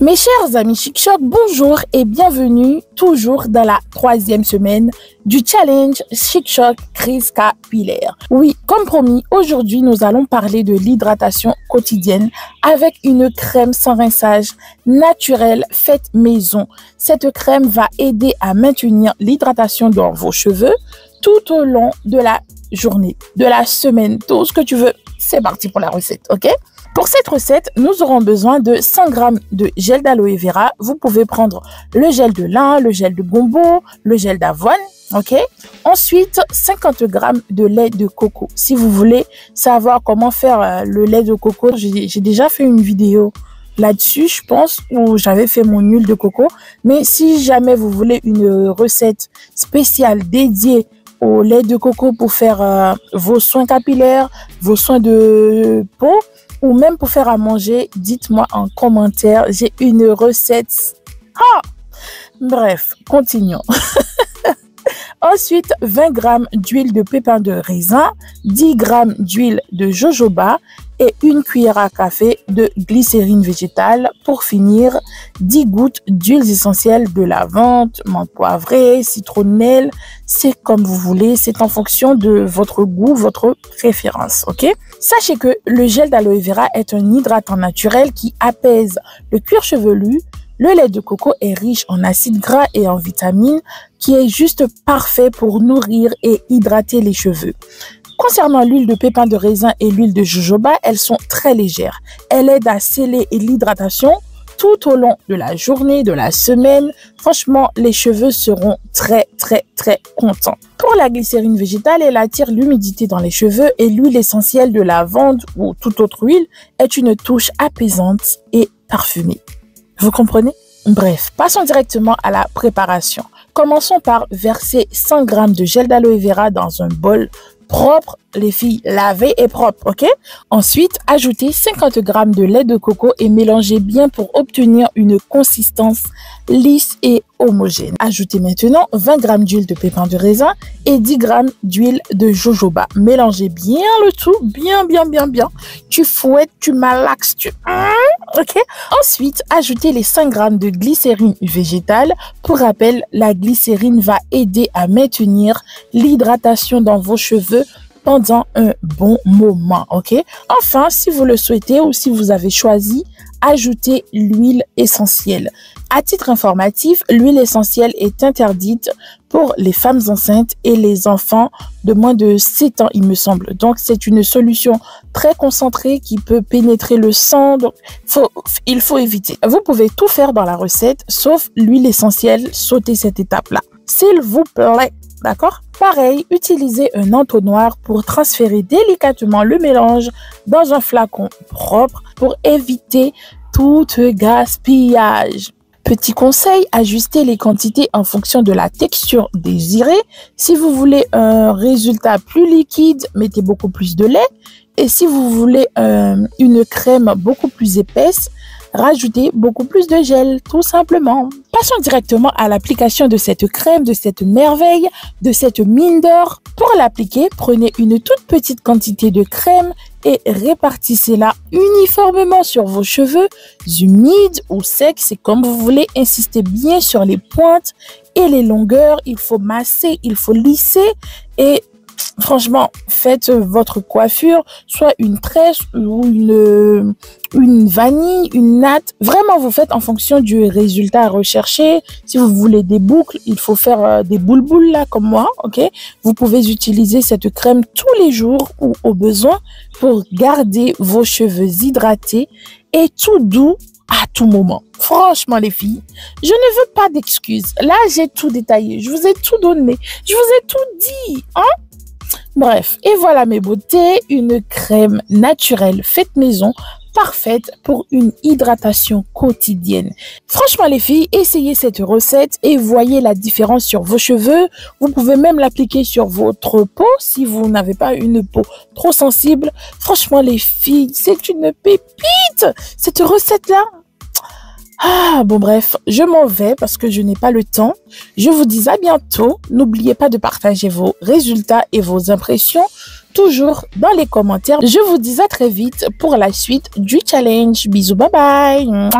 Mes chers amis Chic-Choc, bonjour et bienvenue toujours dans la 3e semaine du challenge Chic-Choc crise capillaire. Oui, comme promis, aujourd'hui nous allons parler de l'hydratation quotidienne avec une crème sans rinçage naturelle faite maison. Cette crème va aider à maintenir l'hydratation dans vos cheveux tout au long de la journée, de la semaine, tout ce que tu veux. C'est parti pour la recette, ok? Pour cette recette, nous aurons besoin de 100 g de gel d'aloe vera. Vous pouvez prendre le gel de lin, le gel de gombo, le gel d'avoine, ok? Ensuite, 50 g de lait de coco. Si vous voulez savoir comment faire le lait de coco, j'ai déjà fait une vidéo là-dessus, je pense, où j'avais fait mon huile de coco. Mais si jamais vous voulez une recette spéciale dédiée au lait de coco pour faire vos soins capillaires, vos soins de peau, ou même pour faire à manger, dites-moi en commentaire. J'ai une recette. Bref, continuons. Ensuite, 20 g d'huile de pépins de raisin, 10 g d'huile de jojoba et une cuillère à café de glycérine végétale. Pour finir, 10 gouttes d'huiles essentielles de lavande, menthe poivrée, citronnelle. C'est comme vous voulez, c'est en fonction de votre goût, votre préférence, ok? Sachez que le gel d'aloe vera est un hydratant naturel qui apaise le cuir chevelu. Le lait de coco est riche en acides gras et en vitamines qui est juste parfait pour nourrir et hydrater les cheveux. Concernant l'huile de pépins de raisin et l'huile de jojoba, elles sont très légères. Elles aident à sceller l'hydratation tout au long de la journée, de la semaine. Franchement, les cheveux seront très contents. Pour la glycérine végétale, elle attire l'humidité dans les cheveux et l'huile essentielle de lavande ou toute autre huile est une touche apaisante et parfumée. Vous comprenez? Bref, passons directement à la préparation. Commençons par verser 100 g de gel d'aloe vera dans un bol propre, les filles, lavé et propre, ok? Ensuite, ajoutez 50 g de lait de coco et mélangez bien pour obtenir une consistance lisse et homogène. Ajoutez maintenant 20 g d'huile de pépins de raisin et 10 g d'huile de jojoba. Mélangez bien le tout, bien. Tu fouettes, tu malaxes, ok? Ensuite, ajoutez les 5 g de glycérine végétale. Pour rappel, la glycérine va aider à maintenir l'hydratation dans vos cheveux pendant un bon moment, ok? Enfin, si vous le souhaitez ou si vous avez choisi, ajoutez l'huile essentielle. À titre informatif, l'huile essentielle est interdite pour les femmes enceintes et les enfants de moins de 7 ans, il me semble. Donc, c'est une solution très concentrée qui peut pénétrer le sang. Donc, il faut éviter. Vous pouvez tout faire dans la recette, sauf l'huile essentielle. Sautez cette étape-là, s'il vous plaît. D'accord? Pareil, utilisez un entonnoir pour transférer délicatement le mélange dans un flacon propre pour éviter tout gaspillage. Petit conseil, ajustez les quantités en fonction de la texture désirée. Si vous voulez un résultat plus liquide, mettez beaucoup plus de lait. Et si vous voulez une crème beaucoup plus épaisse, rajoutez beaucoup plus de gel, tout simplement. Passons directement à l'application de cette crème, de cette merveille, de cette mine d'or. Pour l'appliquer, prenez une toute petite quantité de crème et répartissez-la uniformément sur vos cheveux, humides ou secs, c'est comme vous voulez. Insistez bien sur les pointes et les longueurs. Il faut masser, il faut lisser et franchement, faites votre coiffure, soit une tresse ou une vanille, une natte. Vraiment, vous faites en fonction du résultat recherché. Si vous voulez des boucles, il faut faire des boules là, comme moi, ok? Vous pouvez utiliser cette crème tous les jours ou au besoin pour garder vos cheveux hydratés et tout doux à tout moment. Franchement, les filles, je ne veux pas d'excuses. Là, j'ai tout détaillé. Je vous ai tout donné. Je vous ai tout dit, hein? Bref, et voilà mes beautés, une crème naturelle faite maison, parfaite pour une hydratation quotidienne. Franchement les filles, essayez cette recette et voyez la différence sur vos cheveux. Vous pouvez même l'appliquer sur votre peau si vous n'avez pas une peau trop sensible. Franchement les filles, c'est une pépite, cette recette-là. Bon bref, je m'en vais parce que je n'ai pas le temps. Je vous dis à bientôt. N'oubliez pas de partager vos résultats et vos impressions toujours dans les commentaires. Je vous dis à très vite pour la suite du challenge. Bisous, bye bye.